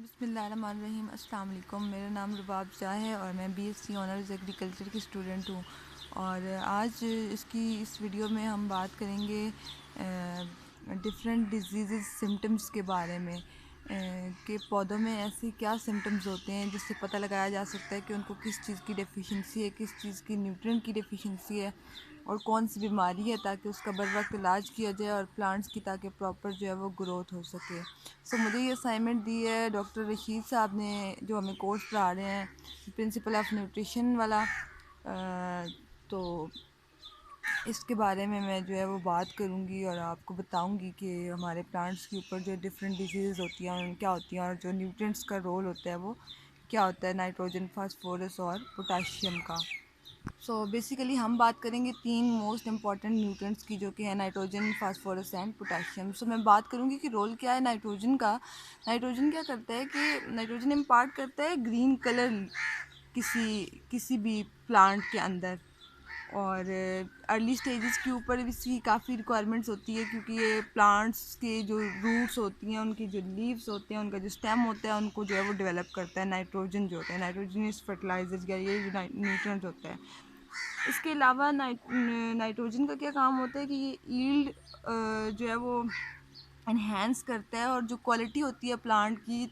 बिस्मिल्लाहिर्रहमानिर्रहीम। अस्सलाम वालेकुम। मेरा नाम रुबाब शाह है और मैं बीएससी ऑनर्स एग्रीकल्चर की स्टूडेंट हूँ। और आज इस वीडियो में हम बात करेंगे डिफरेंट डिजीज़ सिम्टम्स के बारे में, कि पौधों में ऐसे क्या सिम्टम्स होते हैं जिससे पता लगाया जा सकता है कि उनको किस चीज़ की डेफिशिएंसी है, किस चीज़ की न्यूट्रिएंट की डेफिशिएंसी है और कौन सी बीमारी है, ताकि उसका बर वक्त इलाज किया जाए और प्लांट्स की ताकि प्रॉपर जो है वो ग्रोथ हो सके। मुझे ये असाइनमेंट दी है डॉक्टर रशीद साहब ने, जो हमें कोर्स पढ़ा रहे हैं, प्रिंसिपल ऑफ न्यूट्रिशन वाला। तो इसके बारे में मैं जो है वो बात करूँगी और आपको बताऊँगी कि हमारे प्लांट्स के ऊपर जो डिफरेंट डिजीज़ होती हैं क्या होती हैं और जो न्यूट्रिएंट्स का रोल होता है वो क्या होता है, नाइट्रोजन, फास्फोरस और पोटाशियम का। बेसिकली हम बात करेंगे तीन मोस्ट इम्पॉर्टेंट न्यूट्रिएंट्स की, जो कि है नाइट्रोजन, फास्फोरस एंड पोटाशियम। मैं बात करूँगी कि रोल क्या है नाइट्रोजन का। नाइट्रोजन क्या करता है कि नाइट्रोजन इम्पार्ट करता है ग्रीन कलर किसी भी प्लांट के अंदर। और अर्ली स्टेजेस के ऊपर इसकी काफ़ी रिक्वायरमेंट्स होती है, क्योंकि ये प्लांट्स के जो रूट्स होती हैं, उनकी जो लीव्स होते हैं, उनका जो स्टेम होता है, उनको जो है वो डेवलप करता है नाइट्रोजन जो होता है। नाइट्रोजन इस फर्टिलाइजर या ये न्यूट्रिएंट होता है। इसके अलावा नाइट्रोजन का क्या काम होता है कि ये ईल्ड जो है वो इन्हेंस करता है और जो क्वालिटी होती है प्लांट की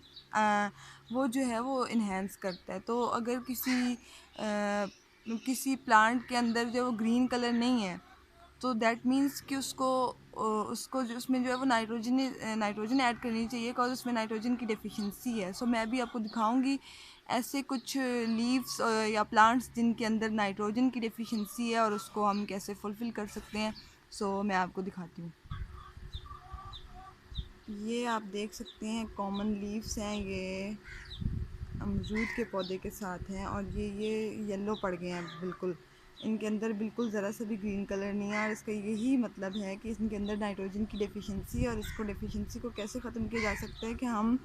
वो जो है वो इन्हेंस करता है। तो अगर किसी प्लांट के अंदर जो वो ग्रीन कलर नहीं है, तो दैट मीन्स कि उसको जो उसमें जो है वो नाइट्रोजन ऐड करनी चाहिए, बिकॉज उसमें नाइट्रोजन की डेफिशिएंसी है। मैं अभी आपको दिखाऊंगी ऐसे कुछ लीव्स या प्लांट्स जिनके अंदर नाइट्रोजन की डेफिशिएंसी है और उसको हम कैसे फुलफ़िल कर सकते हैं। मैं आपको दिखाती हूँ। ये आप देख सकते हैं कॉमन लीव्स हैं, ये अमरूद के पौधे के साथ हैं और ये येलो पड़ गए हैं बिल्कुल। इनके अंदर बिल्कुल ज़रा सा भी ग्रीन कलर नहीं है और इसका यही मतलब है कि इनके अंदर नाइट्रोजन की डेफिशिएंसी है। और इसको डेफिशिएंसी को कैसे ख़त्म किया जा सकता है कि हम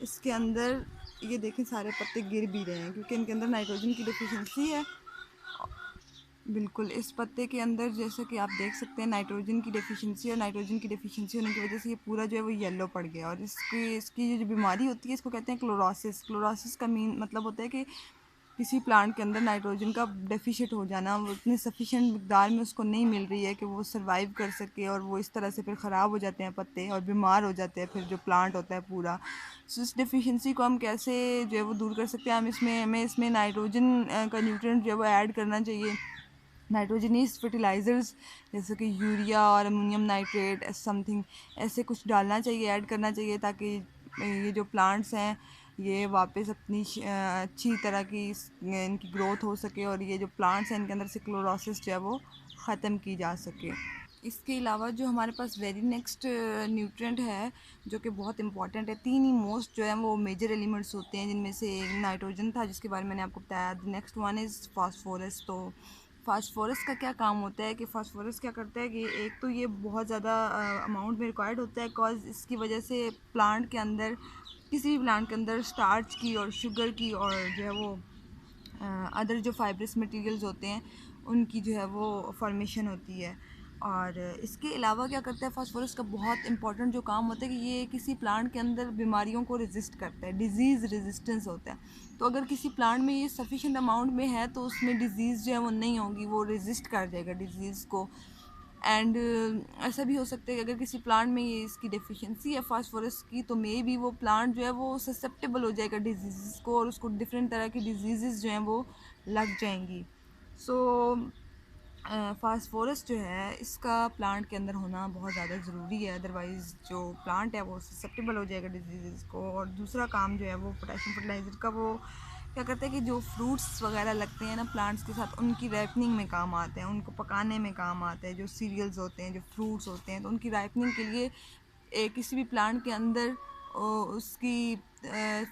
इसके अंदर, ये देखें सारे पत्ते गिर भी रहे हैं क्योंकि इनके अंदर नाइट्रोजन की डेफिशिएंसी है। बिल्कुल इस पत्ते के अंदर जैसे कि आप देख सकते हैं नाइट्रोजन की डेफिशिएंसी, और नाइट्रोजन की डेफिशिएंसी होने की वजह से ये पूरा जो है वो येलो पड़ गया। और इसकी जो बीमारी होती है इसको कहते हैं क्लोरोसिस। क्लोरोसिस का मतलब होता है कि किसी प्लांट के अंदर नाइट्रोजन का डेफिशिएट हो जाना, वो इतनी सफिशेंट मिकदार में उसको नहीं मिल रही है कि वो सर्वाइव कर सके, और वो इस तरह से फिर ख़राब हो जाते हैं पत्ते और बीमार हो जाते हैं फिर जो प्लांट होता है पूरा। इस डेफिशिएंसी को हम कैसे जो है वो दूर कर सकते हैं। हमें इसमें नाइट्रोजन का न्यूट्रिएंट जो है वो ऐड करना चाहिए। नाइट्रोजनीस फर्टिलाइज़र्स जैसे कि यूरिया और अमोनियम नाइट्रेट समथिंग ऐसे कुछ डालना चाहिए, ऐड करना चाहिए, ताकि ये जो प्लांट्स हैं ये वापस अपनी अच्छी तरह की इनकी ग्रोथ हो सके और ये जो प्लांट्स हैं इनके अंदर से क्लोरोसिस जो है वो ख़त्म की जा सके। इसके अलावा जो हमारे पास वेरी नेक्स्ट न्यूट्रिएंट है जो कि बहुत इंपॉर्टेंट है, तीन ही मोस्ट जो है वो मेजर एलिमेंट्स होते हैं, जिनमें से नाइट्रोजन था जिसके बारे में मैंने आपको बताया। The next one is phosphorus. Phosphorus का क्या काम होता है कि फास्फोरस क्या करता है कि एक तो ये बहुत ज़्यादा अमाउंट में रिक्वायर्ड होता है, बिकॉज इसकी वजह से प्लांट के अंदर, किसी भी प्लांट के अंदर स्टार्च की और शुगर की और जो है वो अदर जो फाइब्रस मटेरियल्स होते हैं उनकी जो है वो फॉर्मेशन होती है। और इसके अलावा क्या करता है फास्फोरस का बहुत इंपॉर्टेंट जो काम होता है कि ये किसी प्लांट के अंदर बीमारियों को रेजिस्ट करता है, डिजीज़ रेजिस्टेंस होता है। तो अगर किसी प्लांट में ये सफिशेंट अमाउंट में है तो उसमें डिज़ीज़ जो है वो नहीं होगी, वो रेजिस्ट कर जाएगा डिज़ीज़ को। एंड ऐसा भी हो सकता है कि अगर किसी प्लांट में ये इसकी डेफिशिएंसी है फास्फोरस की, तो मे बी वो प्लांट जो है वो ससेप्टेबल हो जाएगा डिजीज़ को और उसको डिफरेंट तरह की डिजीज़ जो हैं वो लग जाएंगी। सो फास्फोरस जो है इसका प्लांट के अंदर होना बहुत ज़्यादा ज़रूरी है, अदरवाइज़ जो प्लांट है वो ससेप्टेबल हो जाएगा डिजीज़ को। और दूसरा काम जो है वो पोटेशियम फर्टिलाइज़र का, वो क्या करते हैं कि जो फ्रूट्स वगैरह लगते हैं ना प्लांट्स के साथ, उनकी राइपनिंग में काम आते हैं, उनको पकाने में काम आते हैं। जो सीरियल्स होते हैं, जो फ्रूट्स होते हैं, तो उनकी राइपनिंग के लिए किसी भी प्लांट के अंदर उसकी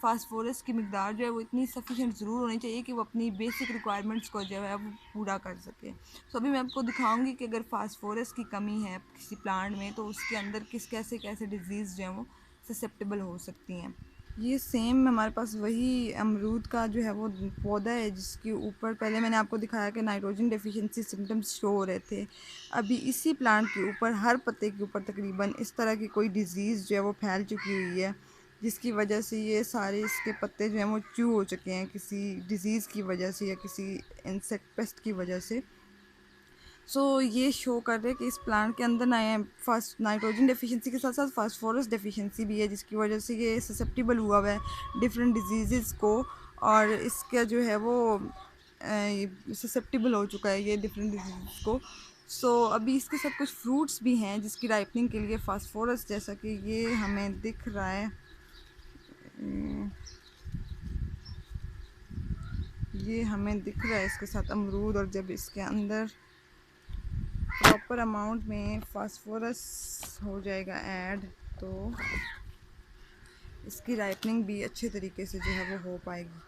फास्फोरस की मिकदार जो है वो इतनी सफिशेंट ज़रूर होनी चाहिए कि वो अपनी बेसिक रिक्वायरमेंट्स को जो है वो पूरा कर सके। अभी मैं आपको दिखाऊंगी कि अगर फास्फोरस की कमी है किसी प्लांट में तो उसके अंदर कैसे कैसे डिजीज़ जो हैं वो ससेप्टेबल हो सकती हैं। ये सेम हमारे पास वही अमरूद का जो है वो पौधा है जिसके ऊपर पहले मैंने आपको दिखाया कि नाइट्रोजन डेफिशिएंसी सिम्टम्स शो हो रहे थे। अभी इसी प्लांट के ऊपर हर पत्ते के ऊपर तकरीबन इस तरह की कोई डिज़ीज़ जो है वो फैल चुकी हुई है। जिसकी वजह से ये सारे इसके पत्ते जो हैं वो च्यू हो चुके हैं किसी डिज़ीज़ की वजह से या किसी इंसेक्ट पेस्ट की वजह से। ये शो कर रहे हैं कि इस प्लांट के अंदर ना फर्स्ट नाइट्रोजन डेफिशिएंसी के साथ साथ फास्फोरस डेफिशिएंसी भी है, जिसकी वजह से ये ससेप्टिबल हुआ हुआ है डिफरेंट डिजीज़ को। और इसका जो है वो ससेप्टिबल हो चुका है ये डिफरेंट डिजीज़ को। अभी इसके साथ कुछ फ्रूट्स भी हैं जिसकी राइपनिंग के लिए फास्फोरस, जैसा कि ये हमें दिख रहा है, ये हमें दिख रहा है इसके साथ अमरूद। और जब इसके अंदर प्रॉपर अमाउंट में फास्फोरस हो जाएगा ऐड, तो इसकी राइपनिंग भी अच्छे तरीके से जो है वो हो पाएगी।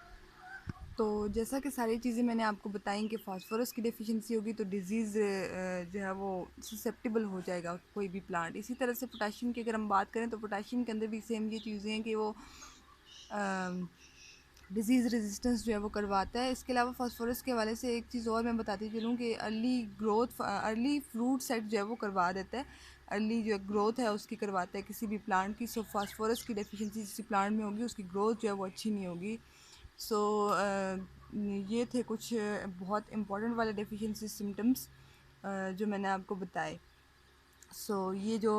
तो जैसा कि सारी चीज़ें मैंने आपको बताई कि फास्फोरस की डेफिशिएंसी होगी तो डिज़ीज़ जो है वो ससेप्टिबल हो जाएगा कोई भी प्लांट। इसी तरह से पोटाशियम की अगर हम बात करें तो पोटाशियम के अंदर भी सेम ये चीज़ें हैं कि वो डिज़ीज़ रेजिस्टेंस जो है वो करवाता है। इसके अलावा फास्फोरस के हवाले से एक चीज़ और मैं बताती चलूँ कि अर्ली फ्रूट सेट जो है वो करवा देता है, अर्ली जो ग्रोथ है उसकी करवाता है किसी भी प्लांट की। फास्फोरस की डेफिशिएंसी किसी प्लांट में होगी उसकी ग्रोथ जो है वो अच्छी नहीं होगी। ये थे कुछ बहुत इंपॉर्टेंट वाले डेफिशिएंसी सिम्टम्स जो मैंने आपको बताए। ये जो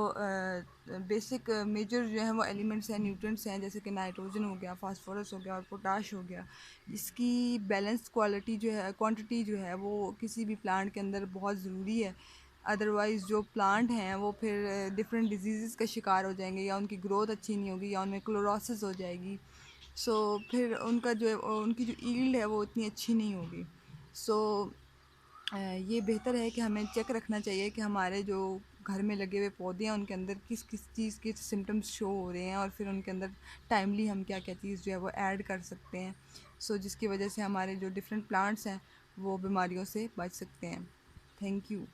बेसिक मेजर जो है वो एलिमेंट्स हैं, न्यूट्रिएंट्स हैं, जैसे कि नाइट्रोजन हो गया, फास्फोरस हो गया और पोटाश हो गया, इसकी बैलेंस क्वालिटी जो है क्वांटिटी जो है वो किसी भी प्लांट के अंदर बहुत ज़रूरी है। अदरवाइज़ जो प्लांट हैं वो फिर डिफरेंट डिजीज़ का शिकार हो जाएंगे, या उनकी ग्रोथ अच्छी नहीं होगी या उनमें क्लोरोसिस हो जाएगी। फिर उनकी जो ईल्ड है वो इतनी अच्छी नहीं होगी। सो ये बेहतर है कि हमें चेक रखना चाहिए कि हमारे जो घर में लगे हुए पौधे हैं उनके अंदर किस किस चीज़ के सिम्टम्स शो हो रहे हैं, और फिर उनके अंदर टाइमली हम क्या क्या चीज़ जो है वो ऐड कर सकते हैं, जिसकी वजह से हमारे जो डिफरेंट प्लांट्स हैं वो बीमारियों से बच सकते हैं। Thank you.